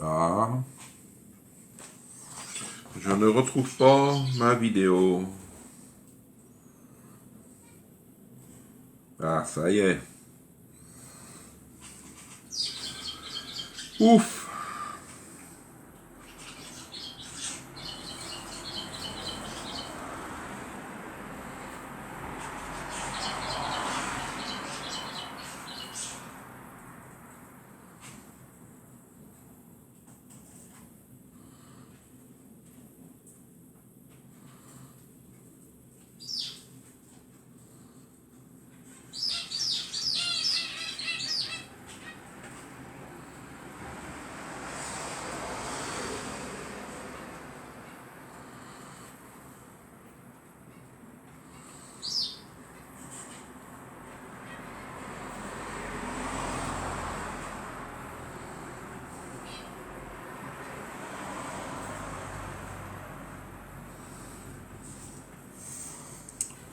Ah. Je ne retrouve pas ma vidéo. Ah, ça y est. Ouf.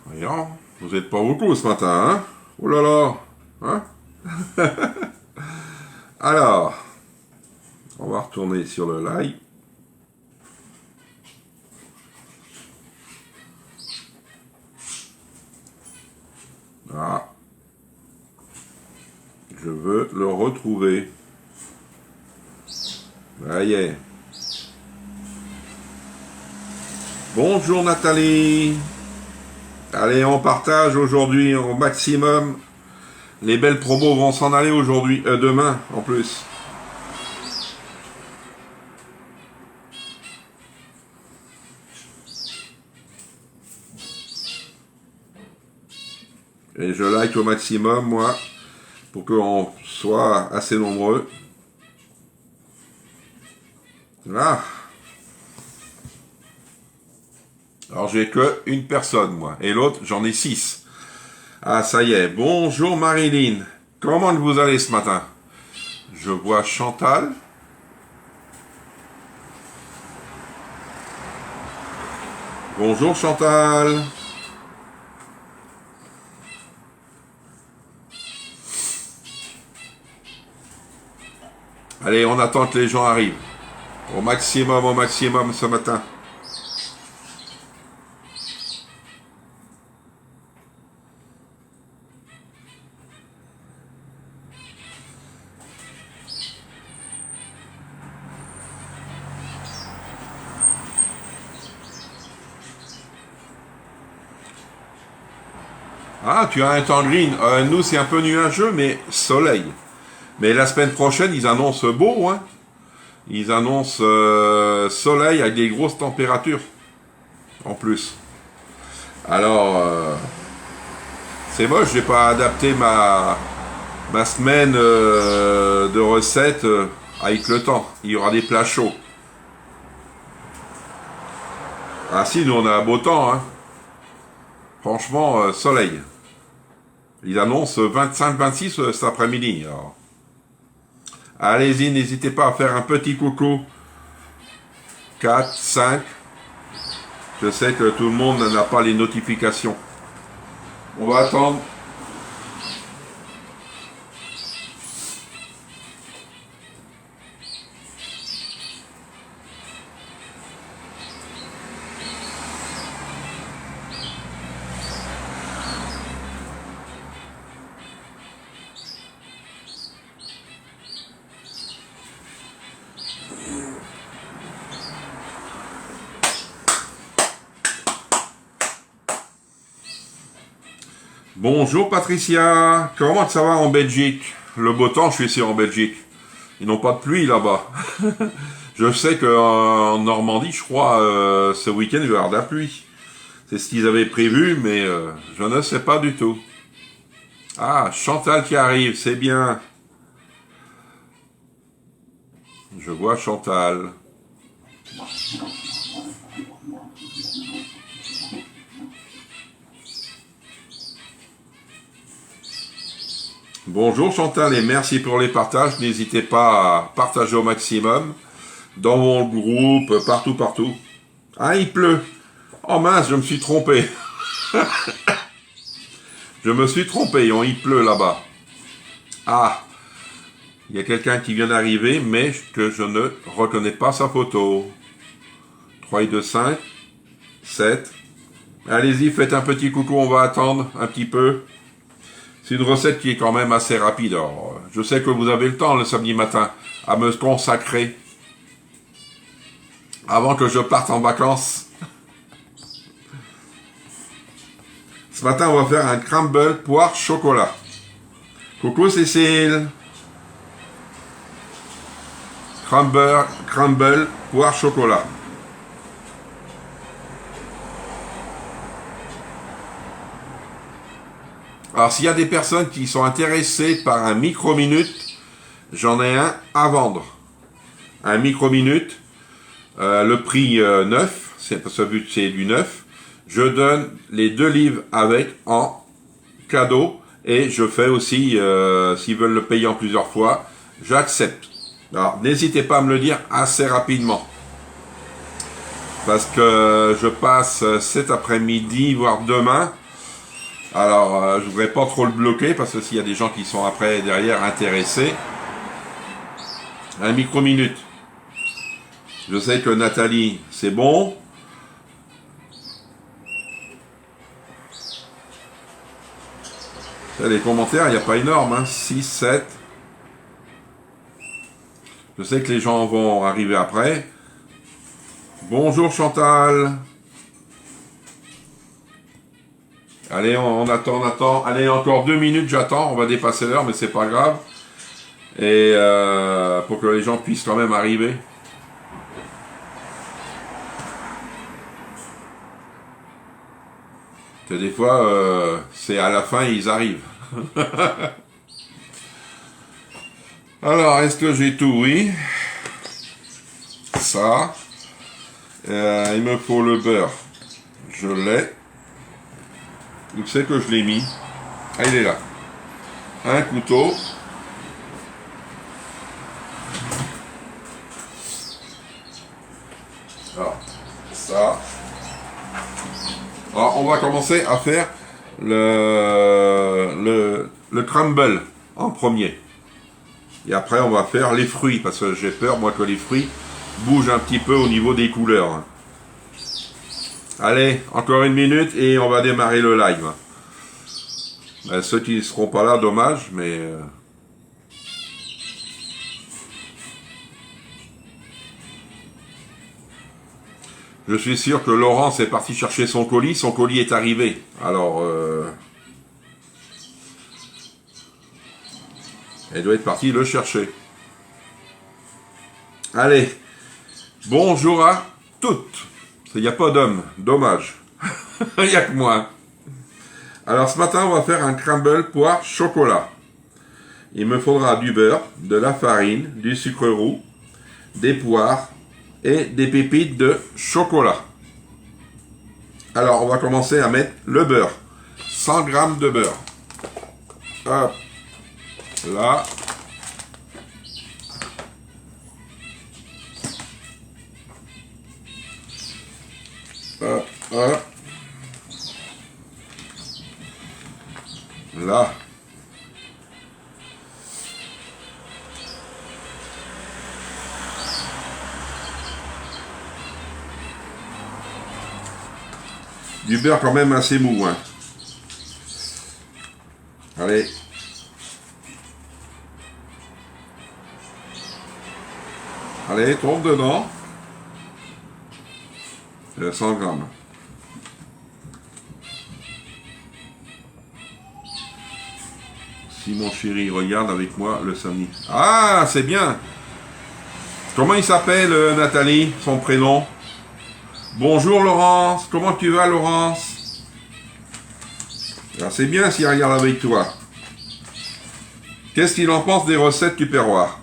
Voyons, vous n'êtes pas beaucoup ce matin, hein? Oh là là, hein? Alors, on va retourner sur le live. Ah, je veux le retrouver. Ça y est. Bonjour Nathalie. Allez, on partage aujourd'hui au maximum. Les belles promos vont s'en aller aujourd'hui, demain en plus. Et je like au maximum, moi, pour qu'on soit assez nombreux. Là. Alors j'ai que une personne, moi. Et l'autre, j'en ai 6. Ah, ça y est. Bonjour Marilyn. Comment vous allez ce matin? Je vois Chantal. Bonjour Chantal. Allez, on attend que les gens arrivent. Au maximum ce matin. Ah, tu as un temps green. Nous, c'est un peu nuageux, mais soleil. Mais la semaine prochaine, ils annoncent beau, hein. Ils annoncent soleil avec des grosses températures. En plus. Alors, c'est moche, j'ai pas adapté ma semaine de recettes avec le temps. Il y aura des plats chauds. Ah si, nous on a un beau temps, hein. Franchement, soleil. Ils annoncent 25-26 cet après-midi. Alors. Allez-y, n'hésitez pas à faire un petit coucou. 4, 5. Je sais que tout le monde n'a pas les notifications. On va attendre. Bonjour Patricia, comment ça va en Belgique? Le beau temps, je suis ici en Belgique. Ils n'ont pas de pluie là-bas. Je sais qu'en Normandie, je crois, ce week-end, il va y avoir de la pluie. C'est ce qu'ils avaient prévu, mais je ne sais pas du tout. Ah, Chantal qui arrive, c'est bien. Je vois Chantal. Bonjour Chantal et merci pour les partages. N'hésitez pas à partager au maximum. Dans mon groupe, partout. Ah, il pleut. Oh mince, je me suis trompé. Je me suis trompé, il pleut là-bas. Ah, il y a quelqu'un qui vient d'arriver, mais que je ne reconnais pas sa photo. 3 et 2, 5, 7. Allez-y, faites un petit coucou, on va attendre un petit peu. C'est une recette qui est quand même assez rapide. Alors, je sais que vous avez le temps le samedi matin à me consacrer avant que je parte en vacances. Ce matin, on va faire un crumble poire chocolat. Coucou Cécile. Crumble poire chocolat. Alors, s'il y a des personnes qui sont intéressées par un micro-minute, j'en ai un à vendre. Un micro-minute, le prix neuf, c'est du neuf. Je donne les 2 livres avec en cadeau et je fais aussi, s'ils veulent le payer en plusieurs fois, j'accepte. Alors, n'hésitez pas à me le dire assez rapidement. Parce que je passe cet après-midi, voire demain. Alors, je voudrais pas trop le bloquer parce que s'il y a des gens qui sont après, derrière, intéressés. Un micro-minute. Je sais que Nathalie, c'est bon. Les commentaires, il n'y a pas énorme, hein. 6, 7. Je sais que les gens vont arriver après. Bonjour Chantal. Allez, on attend. Allez, encore 2 minutes, j'attends. On va dépasser l'heure, mais c'est pas grave. Et pour que les gens puissent quand même arriver. Que des fois, c'est à la fin, ils arrivent. Alors, est-ce que j'ai tout? Oui. Ça. Il me faut le beurre. Je l'ai. Où c'est que je l'ai mis? Ah, il est là. Un couteau. Alors, ça. Alors, on va commencer à faire le crumble en premier. Et après, on va faire les fruits, parce que j'ai peur, moi, que les fruits bougent un petit peu au niveau des couleurs. Allez, encore 1 minute et on va démarrer le live. Ceux qui ne seront pas là, dommage, mais... Je suis sûr que Laurence est partie chercher son colis. Son colis est arrivé. Alors, elle doit être partie le chercher. Allez. Bonjour à toutes. Il n'y a pas d'homme. Dommage. Il n'y a que moi. Alors, ce matin, on va faire un crumble poire chocolat. Il me faudra du beurre, de la farine, du sucre roux, des poires et des pépites de chocolat. Alors, on va commencer à mettre le beurre. 100 g de beurre. Hop. Là. Hop, hop. Là. Du beurre quand même assez mou, hein. Allez. Allez, tombe dedans. 100 grammes. Si mon chéri regarde avec moi le samedi. Ah, c'est bien. Comment il s'appelle, Nathalie, son prénom? Bonjour Laurence, comment tu vas Laurence? Alors c'est bien s'il regarde avec toi. Qu'est-ce qu'il en pense des recettes du terroir?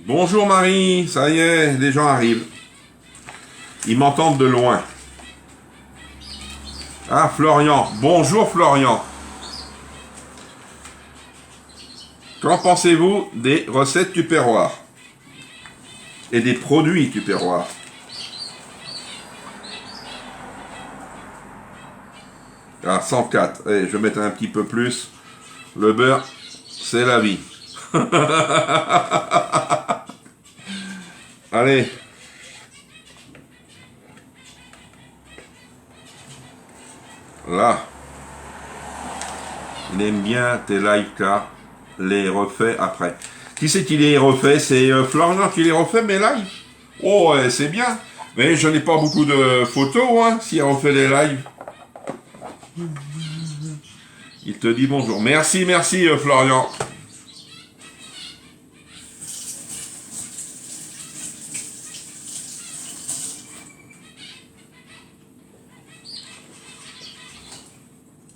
Bonjour Marie, ça y est, les gens arrivent. Ils m'entendent de loin. Ah, Florian. Bonjour Florian. Qu'en pensez-vous des recettes Tupperware et des produits Tupperware? Ah, 104. Allez, je vais mettre un petit peu plus. Le beurre, c'est la vie. Allez. Là. Il aime bien tes live car les refait après. Qui c'est qui les refait? C'est Florian qui les refait mes lives. Oh, ouais, c'est bien. Mais je n'ai pas beaucoup de photos, hein, s'il refait les lives. Il te dit bonjour. Merci, merci Florian.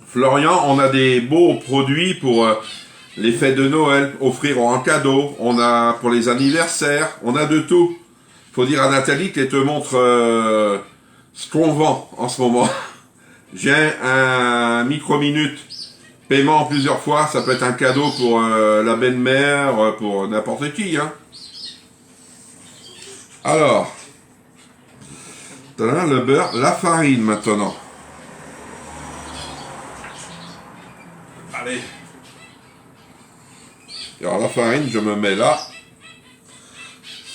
Florian, on a des beaux produits pour les fêtes de Noël, offrir en cadeau. On a pour les anniversaires, on a de tout. Faut dire à Nathalie qu'elle te montre ce qu'on vend en ce moment. J'ai un micro-minute paiement en plusieurs fois. Ça peut être un cadeau pour la belle-mère, pour n'importe qui. Hein. Alors, le beurre, la farine maintenant. Allez. Alors la farine, je me mets là.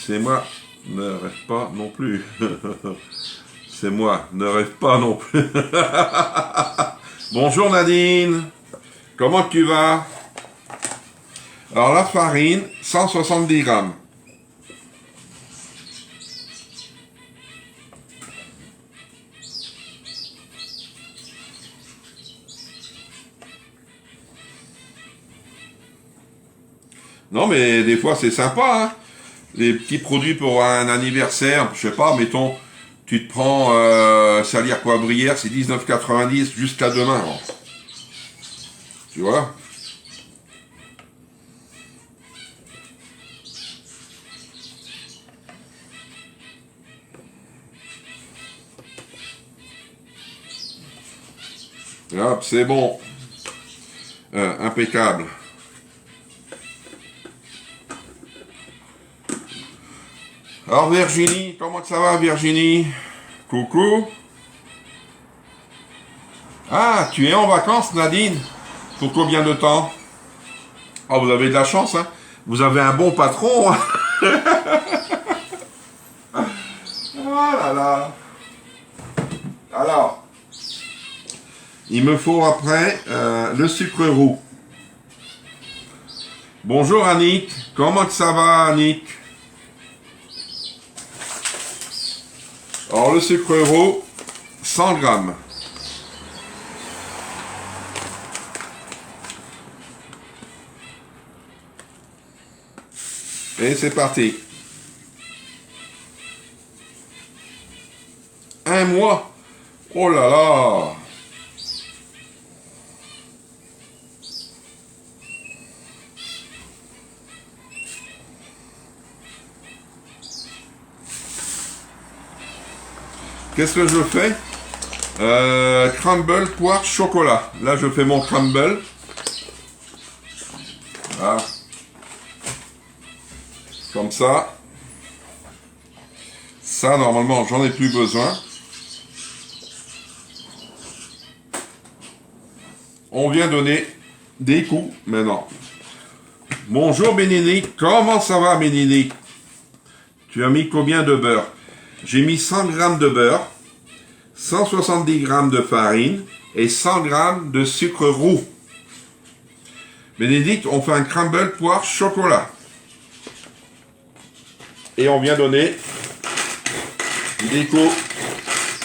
C'est moi, ne rêve pas non plus. C'est moi, ne rêve pas non plus. Bonjour Nadine. Comment tu vas? Alors la farine, 170 grammes. Non, mais des fois, c'est sympa, hein. Les petits produits pour un anniversaire, je sais pas, mettons, tu te prends Salière Poivrière, c'est 19,90 jusqu'à demain. Alors. Tu vois? Hop, c'est bon. Impeccable. Alors Virginie, comment ça va Virginie? Coucou. Ah, tu es en vacances Nadine? Pour combien de temps? Oh, vous avez de la chance, hein? Vous avez un bon patron, hein? Oh là là. Alors, il me faut après le sucre roux. Bonjour Annick, comment ça va Annick? Alors le sucre roux, 100 grammes. Et c'est parti. Un mois. Oh là là. Qu'est-ce que je fais? Crumble, poire, chocolat. Là, je fais mon crumble. Voilà. Comme ça. Ça, normalement, j'en ai plus besoin. On vient donner des coups maintenant. Bonjour Bénénique. Comment ça va Bénénique? Tu as mis combien de beurre? J'ai mis 100 g de beurre, 170 g de farine et 100 g de sucre roux. Bénédicte, on fait un crumble poire chocolat. Et on vient donner des coups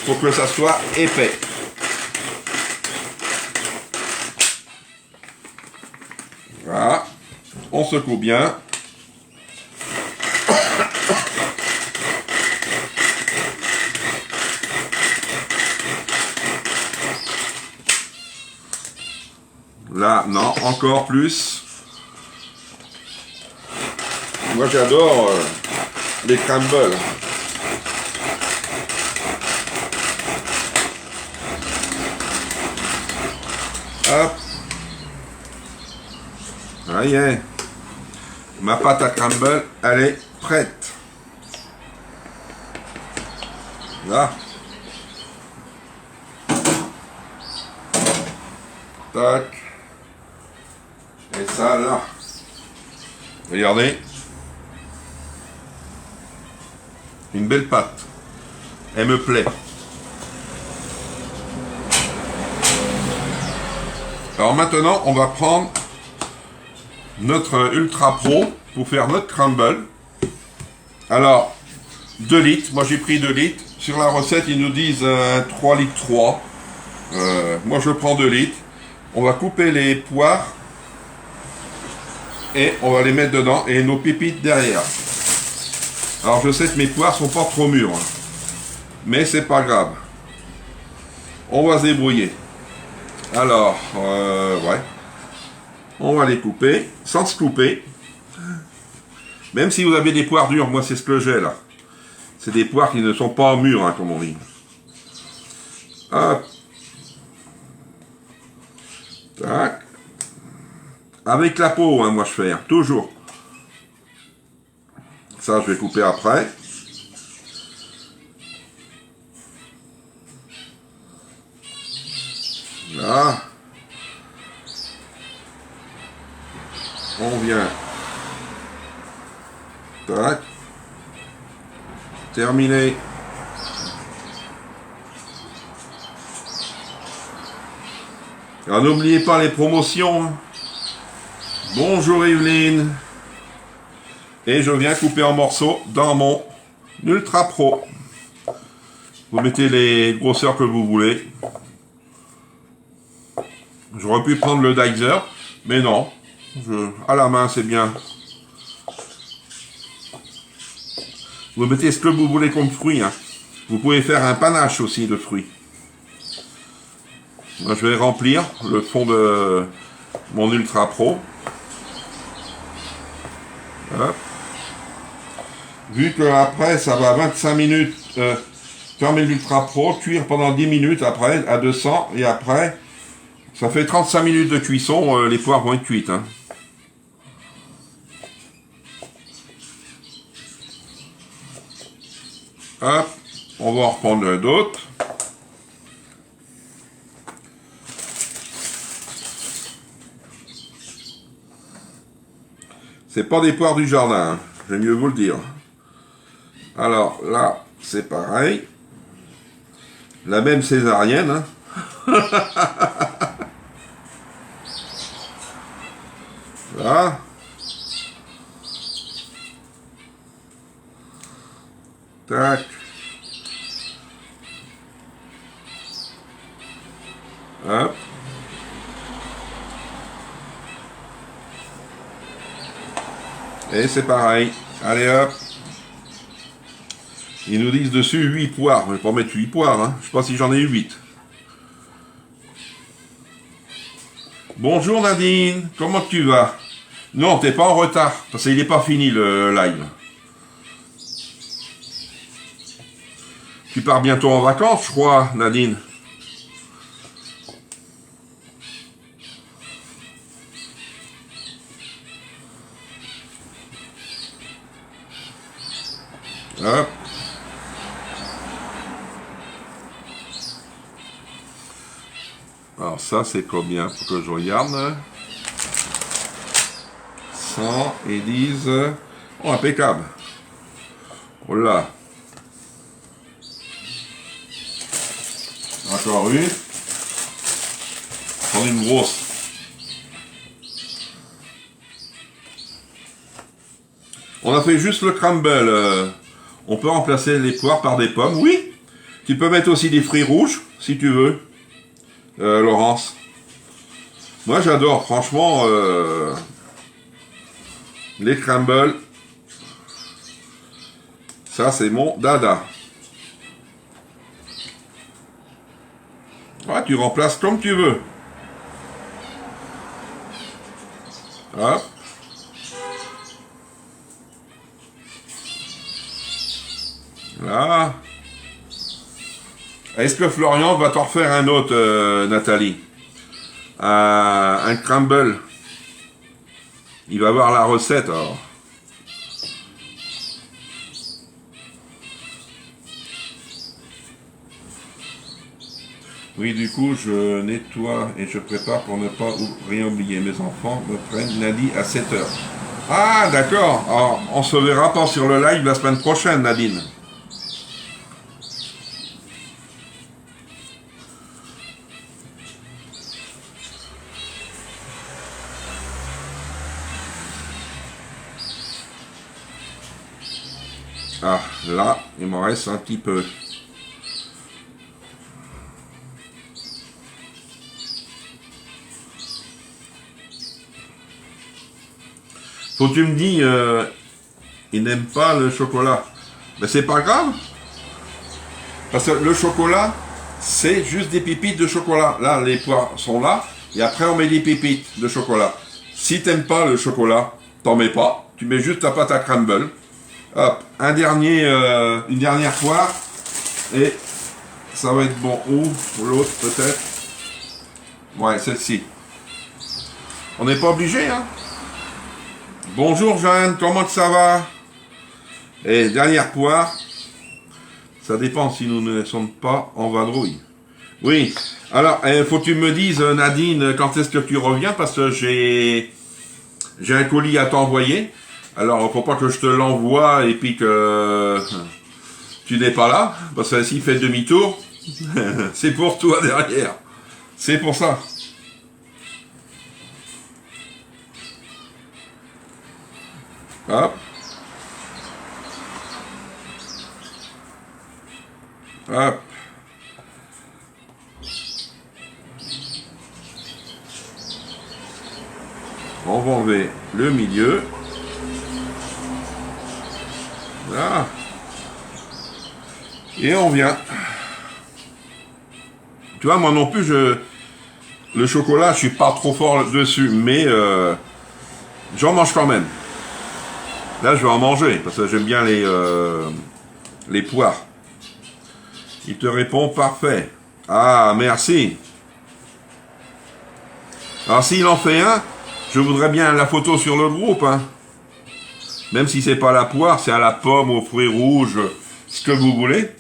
pour que ça soit épais. Voilà. On secoue bien. Là, non, encore plus. Moi, j'adore les crumbles. Hop. Ça y est. Ma pâte à crumble, elle est prête. Là. Tac. Et ça là. Regardez. Une belle pâte. Elle me plaît. Alors maintenant, on va prendre notre Ultra Pro pour faire notre crumble. Alors, 2 litres. Moi, j'ai pris 2 litres. Sur la recette, ils nous disent 3 litres 3. Moi, je prends 2 litres. On va couper les poires et on va les mettre dedans et nos pépites derrière. Alors, je sais que mes poires sont pas trop mûres, hein, mais c'est pas grave. On va se débrouiller. Alors, ouais. On va les couper, sans se couper. Même si vous avez des poires dures, moi c'est ce que j'ai là. C'est des poires qui ne sont pas mûres, hein, comme on dit. Hop. Tac. Avec la peau, hein, moi je fais, hein, toujours. Ça, je vais couper après. Là. On vient. Tac. Terminé. Alors n'oubliez pas les promotions. Bonjour Evelyne. Et je viens couper en morceaux dans mon Ultra Pro. Vous mettez les grosseurs que vous voulez. J'aurais pu prendre le dicer, mais non. À la main, c'est bien. Vous mettez ce que vous voulez comme fruit, hein. Vous pouvez faire un panache aussi de fruits. Moi, je vais remplir le fond de mon Ultra Pro. Hop. Vu que après, ça va 25 minutes, fermer l'Ultra Pro, cuire pendant 10 minutes après, à 200, et après, ça fait 35 minutes de cuisson, les poires vont être cuites, hein. Hop, on va en reprendre d'autres. C'est pas des poires du jardin, hein. Je vais mieux vous le dire. Alors là, c'est pareil. La même césarienne, hein. Là. Tac. Hop. Et c'est pareil. Allez hop. Ils nous disent dessus 8 poires. Je vais pas mettre 8 poires, hein. Je sais pas si j'en ai eu 8. Bonjour Nadine, comment tu vas? Non, t'es pas en retard, parce qu'il n'est pas fini le live. Tu pars bientôt en vacances, je crois, Nadine. Hop. Alors ça, c'est combien pour que je regarde? 100 et 10. Oh, impeccable. Oh là. Encore une. Prendre une grosse. On a fait juste le crumble. On peut remplacer les poires par des pommes. Oui. Tu peux mettre aussi des fruits rouges, si tu veux. Laurence. Moi, j'adore, franchement, les crumbles. Ça, c'est mon dada. Ouais, tu remplaces comme tu veux. Hop. Là. Est-ce que Florian va t'en refaire un autre, Nathalie? Un crumble. Il va voir la recette, alors. Oui, du coup, je nettoie et je prépare pour ne pas rien oublier. Mes enfants me prennent lundi à 7 h. Ah, d'accord. Alors, on se verra pas sur le live la semaine prochaine, Nadine. Ah, là, il m'en reste un petit peu. Faut que tu me dis, il n'aime pas le chocolat. Mais c'est pas grave. Parce que le chocolat, c'est juste des pépites de chocolat. Là, les poires sont là. Et après, on met des pépites de chocolat. Si t'aimes pas le chocolat, t'en mets pas. Tu mets juste ta pâte à crumble. Hop, une dernière poire. Et ça va être bon. Ou l'autre, peut-être. Ouais, celle-ci. On n'est pas obligé, hein. Bonjour Jeanne, comment ça va? Et dernière poire. Ça dépend si nous ne sommes pas en vadrouille. Oui. Alors, il faut que tu me dises, Nadine, quand est-ce que tu reviens, parce que j'ai un colis à t'envoyer. Alors, faut pas que je te l'envoie et puis que tu n'es pas là, parce que s'il fait demi-tour, c'est pour toi derrière. C'est pour ça. Hop. Hop. On va enlever le milieu. Là. Et on vient. Tu vois, moi non plus, le chocolat, je suis pas trop fort dessus, mais j'en mange quand même. Là, je vais en manger, parce que j'aime bien les poires. Il te répond parfait. Ah, merci. Alors, s'il en fait un, je voudrais bien la photo sur le groupe, hein. Même si c'est pas la poire, c'est à la pomme, aux fruits rouges, ce que vous voulez.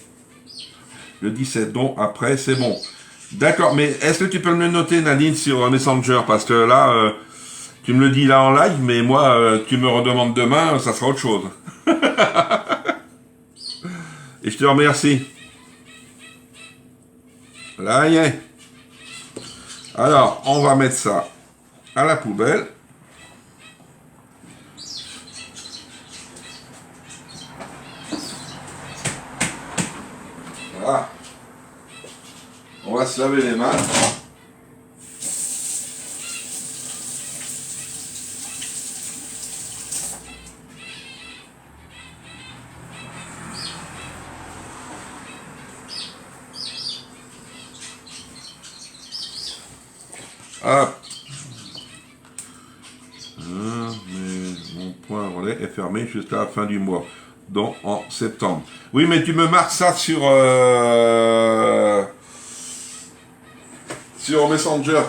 Le 17 donc après, c'est bon. D'accord, mais est-ce que tu peux me le noter, Nadine, sur Messenger? Parce que là, tu me le dis là en live, mais moi, tu me redemandes demain, ça sera autre chose. Et je te remercie. Là, y est. Alors, on va mettre ça à la poubelle. Voilà. On va se laver les mains. Hop. Mais mon point relais est fermé jusqu'à la fin du mois, donc en septembre. Oui, mais tu me marques ça sur Messenger.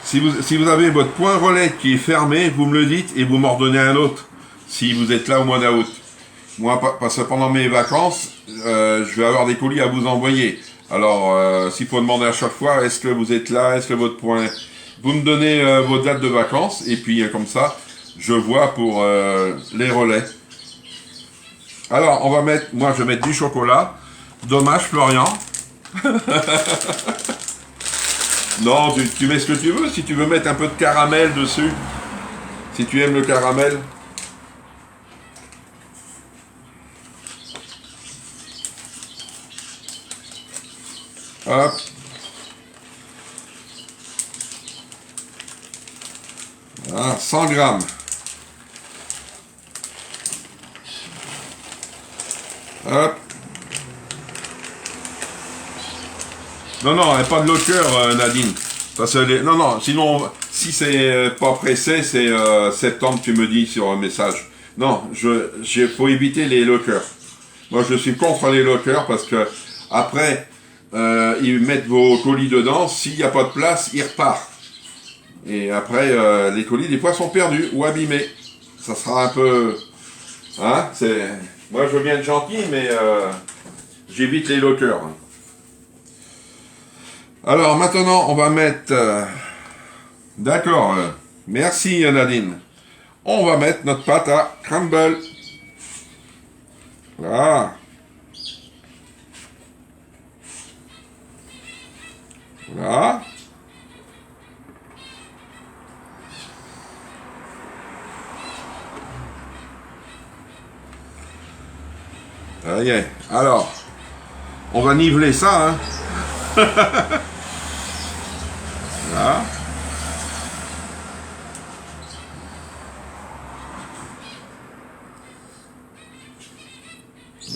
Si vous avez votre point relais qui est fermé, vous me le dites et vous m'en redonnez un autre. Si vous êtes là au mois d'août. Moi, parce que pendant mes vacances, je vais avoir des colis à vous envoyer. Alors, s'il faut demander à chaque fois, est-ce que vous êtes là, est-ce que votre point... Vous me donnez vos dates de vacances, et puis comme ça, je vois pour les relais. Alors, on va mettre... Moi, je vais mettre du chocolat. Dommage, Florian. Non, tu mets ce que tu veux. Si tu veux mettre un peu de caramel dessus. Si tu aimes le caramel. Hop. Ah, 100 grammes. Hop. Non, non, il n'y a pas de locker, Nadine. Parce que non, sinon, si c'est pas pressé, c'est septembre, tu me dis sur un message. Non, faut éviter les lockers. Moi, je suis contre les lockers parce que après, ils mettent vos colis dedans. S'il n'y a pas de place, ils repartent. Et après, les colis, des fois, sont perdus ou abîmés. Ça sera un peu... Hein, moi, je veux bien être gentil, mais j'évite les lockers. Alors maintenant, on va mettre... D'accord, merci Nadine. On va mettre notre pâte à crumble. Voilà. Voilà. Ça y est. Alors, on va niveler ça, hein. Voilà.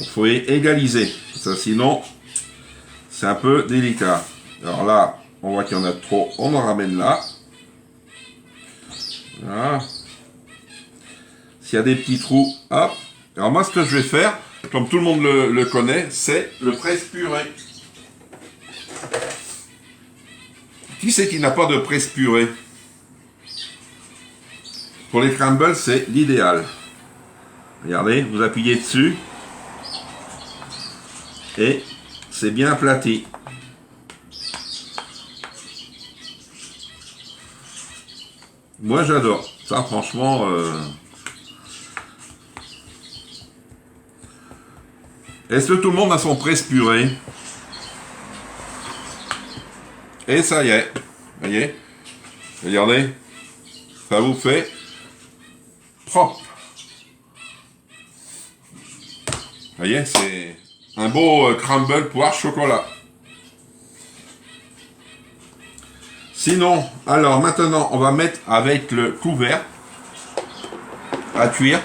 Il faut égaliser. Ça, sinon, c'est un peu délicat. Alors là, on voit qu'il y en a trop. On en ramène là. Voilà. S'il y a des petits trous, hop. Alors moi, ce que je vais faire, comme tout le monde le connaît, c'est le presse-purée. Qui c'est qui n'a pas de presse-purée? Pour les crumbles, c'est l'idéal. Regardez, vous appuyez dessus. Et c'est bien aplati. Moi, j'adore. Ça, franchement... Est-ce que tout le monde a son presse-purée? Et ça y est. Vous voyez? Regardez. Ça vous fait propre. Vous voyez, c'est un beau crumble poire chocolat. Sinon, alors maintenant, on va mettre avec le couvert à cuire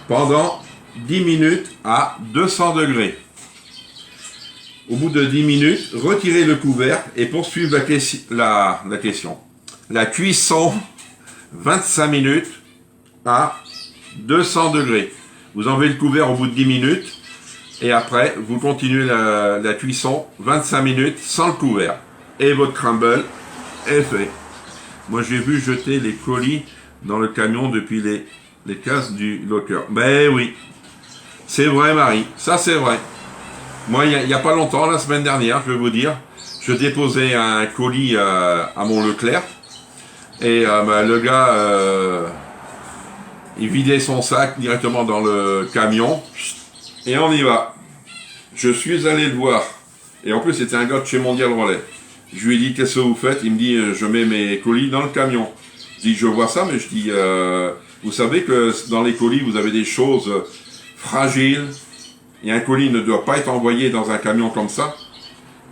pendant 10 minutes à 200 degrés. Au bout de 10 minutes, retirez le couvercle et poursuivre la question. La cuisson, 25 minutes à 200 degrés. Vous enlevez le couvert au bout de 10 minutes et après, vous continuez la cuisson 25 minutes sans le couvert. Et votre crumble est fait. Moi, j'ai vu jeter les colis dans le camion depuis les cases du locker. Ben oui, c'est vrai, Marie, ça c'est vrai. Moi, il n'y a pas longtemps, la semaine dernière, je vais vous dire, je déposais un colis à mon Leclerc et le gars, il vidait son sac directement dans le camion et on y va. Je suis allé le voir et en plus, c'était un gars de chez Mondial Relais. Je lui ai dit, qu'est-ce que vous faites? Il me dit, je mets mes colis dans le camion. Je dis, je vois ça, mais je dis, vous savez que dans les colis, vous avez des choses fragiles. Et un colis ne doit pas être envoyé dans un camion comme ça.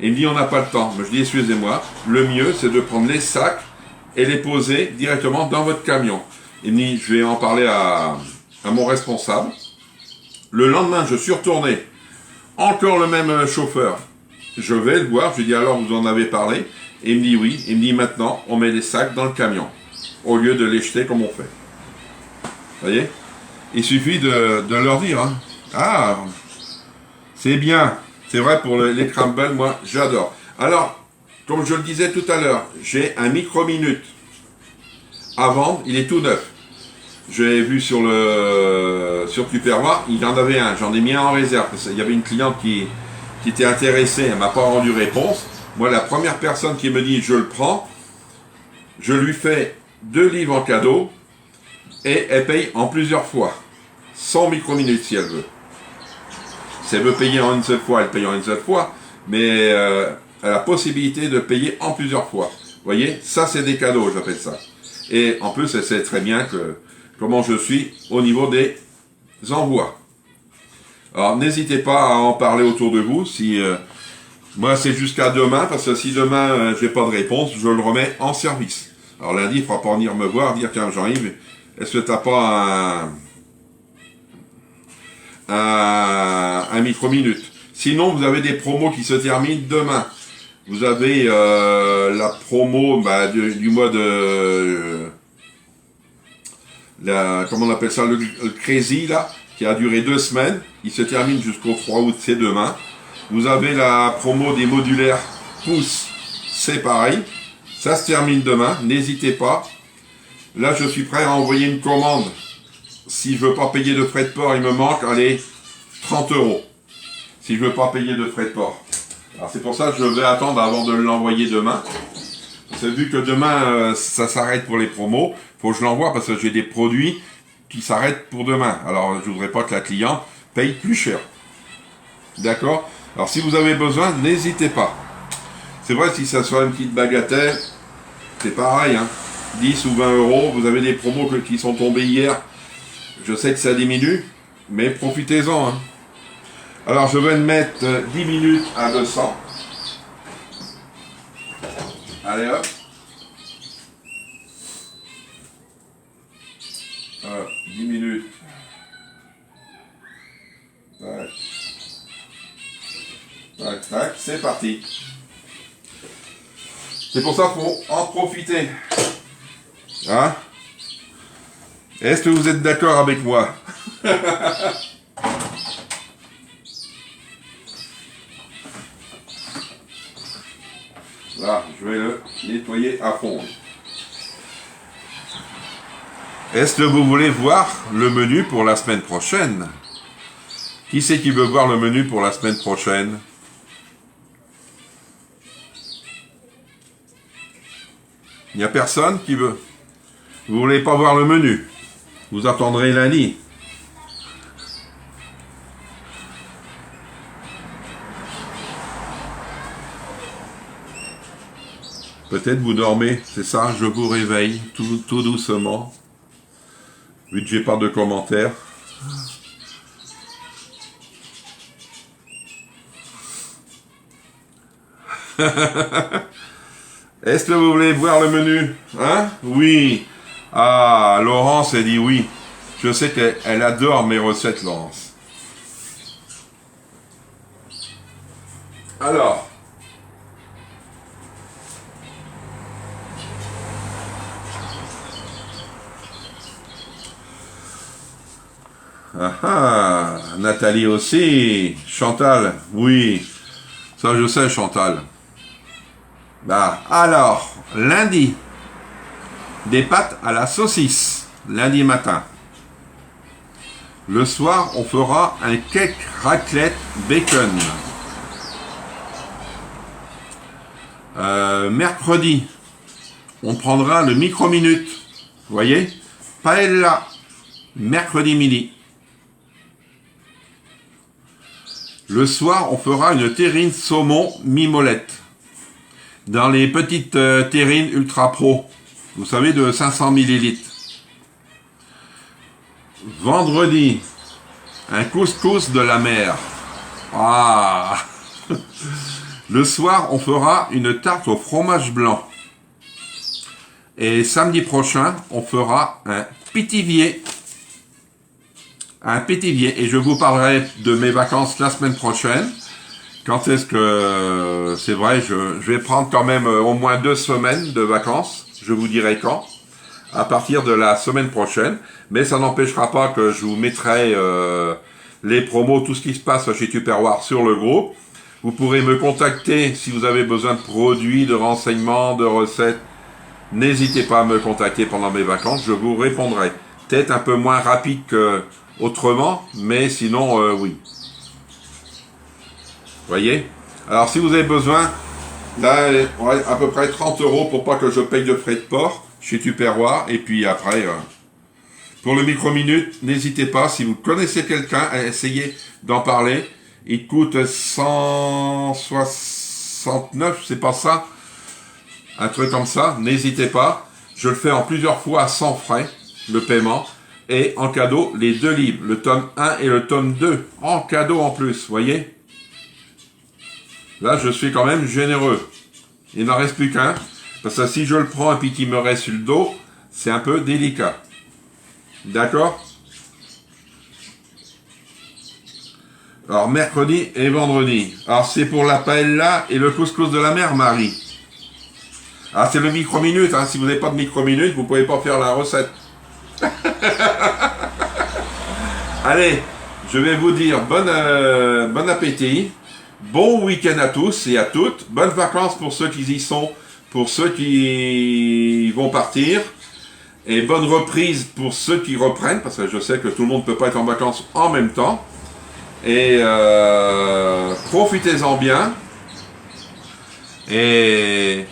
Et il me dit, on n'a pas le temps. Mais je dis, excusez-moi, le mieux, c'est de prendre les sacs et les poser directement dans votre camion. Il me dit, je vais en parler à mon responsable. Le lendemain, je suis retourné. Encore le même chauffeur. Je vais le voir, je lui dis, alors vous en avez parlé? Et il me dit oui. Il me dit, maintenant, on met les sacs dans le camion, au lieu de les jeter comme on fait. Vous voyez? Il suffit de leur dire, hein. Ah, c'est bien. C'est vrai, pour les crumbles, moi, j'adore. Alors, comme je le disais tout à l'heure, j'ai un micro-minute à vendre, il est tout neuf. J'ai vu sur Tupperware, il y en avait un, j'en ai mis un en réserve, parce qu'il y avait une cliente qui était intéressée, elle m'a pas rendu réponse. Moi, la première personne qui me dit je le prends, je lui fais 2 livres en cadeau et elle paye en plusieurs fois, 100 micro-minutes si elle veut. Si elle veut payer en une seule fois, elle paye en une seule fois, mais elle a la possibilité de payer en plusieurs fois. Vous voyez, ça c'est des cadeaux, j'appelle ça. Et en plus, elle sait très bien comment je suis au niveau des envois. Alors, n'hésitez pas à en parler autour de vous. Si moi, c'est jusqu'à demain, parce que si demain, j'ai pas de réponse, je le remets en service. Alors, lundi, il ne faudra pas venir me voir, dire, tiens, Jean-Yves, est-ce que tu n'as pas un micro-minute? Sinon, vous avez des promos qui se terminent demain. Vous avez la promo du mois de... comment on appelle ça, le Crazy, là, qui a duré 2 semaines. Il se termine jusqu'au 3 août, c'est demain. Vous avez la promo des modulaires pouces, c'est pareil. Ça se termine demain, n'hésitez pas. Là, je suis prêt à envoyer une commande. Si je veux pas payer de frais de port, il me manque, allez, 30 €. Si je veux pas payer de frais de port. Alors c'est pour ça que je vais attendre avant de l'envoyer demain. C'est vu que demain ça s'arrête pour les promos, faut que je l'envoie parce que j'ai des produits qui s'arrêtent pour demain. Alors je voudrais pas que la cliente paye plus cher. D'accord? Alors si vous avez besoin, n'hésitez pas. C'est vrai, si ça soit une petite bagatelle, c'est pareil, hein. 10 ou 20 euros, vous avez des promos qui sont tombés hier. Je sais que ça diminue, mais profitez-en, hein. Alors je vais mettre 10 minutes à 200. Allez hop. 10 minutes. Tac. Tac, tac, c'est parti. C'est pour ça qu'il faut en profiter. Hein? Est-ce que vous êtes d'accord avec moi? Là, je vais le nettoyer à fond. Est-ce que vous voulez voir le menu pour la semaine prochaine? Qui c'est qui veut voir le menu pour la semaine prochaine? Il n'y a personne qui veut. Vous voulez pas voir le menu? Vous attendrez lundi. Peut-être vous dormez, c'est ça, je vous réveille tout doucement. Vu que j'ai pas de commentaires. Est-ce que vous voulez voir le menu? Hein? Oui. Ah, Laurence, elle dit oui. Je sais qu'elle adore mes recettes, Laurence. Alors. Ah ah, Nathalie aussi. Chantal, oui. Ça, je sais, Chantal. Bah, alors, lundi, des pâtes à la saucisse, lundi matin. Le soir, on fera un cake raclette bacon. Mercredi, on prendra le micro-minute. Vous voyez? Paella, mercredi midi. Le soir, on fera une terrine saumon mi-molette. Dans les petites terrines ultra pro. Vous savez, de 500 ml. Vendredi, un couscous de la mer. Ah. Le soir, on fera une tarte au fromage blanc. Et samedi prochain, on fera un pétivier. Un pétivier. Et je vous parlerai de mes vacances la semaine prochaine. Quand est-ce que... C'est vrai, je vais prendre quand même au moins 2 semaines de vacances. Je vous dirai quand. À partir de la semaine prochaine. Mais ça n'empêchera pas que je vous mettrai les promos, tout ce qui se passe chez Tupperware sur le groupe. Vous pourrez me contacter si vous avez besoin de produits, de renseignements, de recettes. N'hésitez pas à me contacter pendant mes vacances, je vous répondrai. Peut-être un peu moins rapide qu'autrement, mais sinon, oui. Voyez? Alors, si vous avez besoin, là, ouais, à peu près 30 € pour pas que je paye de frais de port chez Tupperware. Et puis après, pour le micro-minute, n'hésitez pas, si vous connaissez quelqu'un, essayez d'en parler. Il coûte 169, c'est pas ça? Un truc comme ça, n'hésitez pas. Je le fais en plusieurs fois sans frais, le paiement. Et en cadeau, les 2 livres, le tome 1 et le tome 2. En cadeau en plus, voyez? Là, je suis quand même généreux. Il n'en reste plus qu'un. Parce que si je le prends et puis qu'il me reste sur le dos, c'est un peu délicat. D'accord? Alors, mercredi et vendredi. Alors, c'est pour la paella et le couscous de la mer, Marie. Ah, c'est le micro-minute. Hein. Si vous n'avez pas de micro-minute, vous ne pouvez pas faire la recette. Allez, je vais vous dire bon appétit. Bon week-end à tous et à toutes. Bonnes vacances pour ceux qui y sont, pour ceux qui vont partir. Et bonne reprise pour ceux qui reprennent, parce que je sais que tout le monde ne peut pas être en vacances en même temps. Et profitez-en bien. Et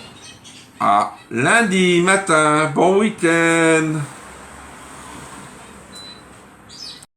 à lundi matin, bon week-end.